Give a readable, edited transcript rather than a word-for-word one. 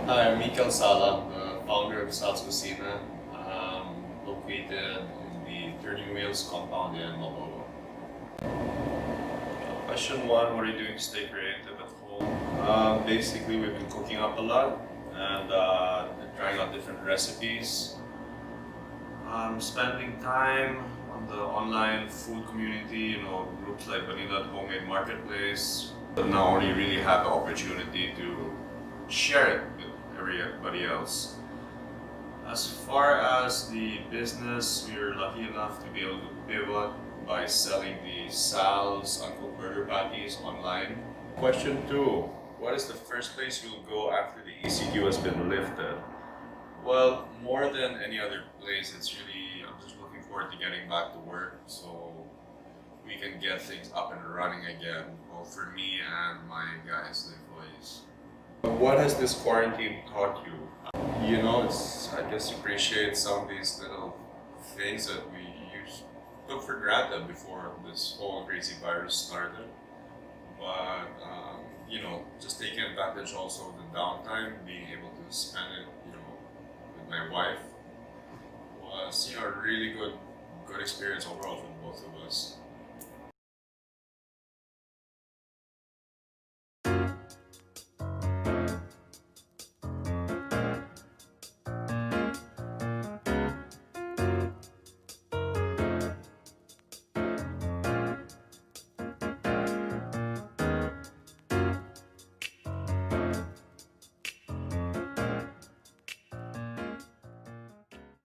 Hi, I'm Mikel Sala, the founder of Sal's Cuisina, located in the Turning Wheels compound in Malolo. Question one, what are you doing to stay creative at home? Basically, we've been cooking up a lot and trying out different recipes. Spending time on the online food community, groups like Vanilla Homemade Marketplace. But now only really have the opportunity to share it with everybody else. As far as the business, we were lucky enough to be able to pivot by selling the Sal's uncooked burger patties online. Question two, what is the first place you'll go after the ECQ has been lifted? Well, more than any other place, I'm just looking forward to getting back to work so we can get things up and running again, both for me and my guys, the employees. What has this quarantine taught you? I guess appreciate some of these little things that we took for granted before this whole crazy virus started. But, just taking advantage also of the downtime, being able to spend it, with my wife was, a really good experience overall for both of us.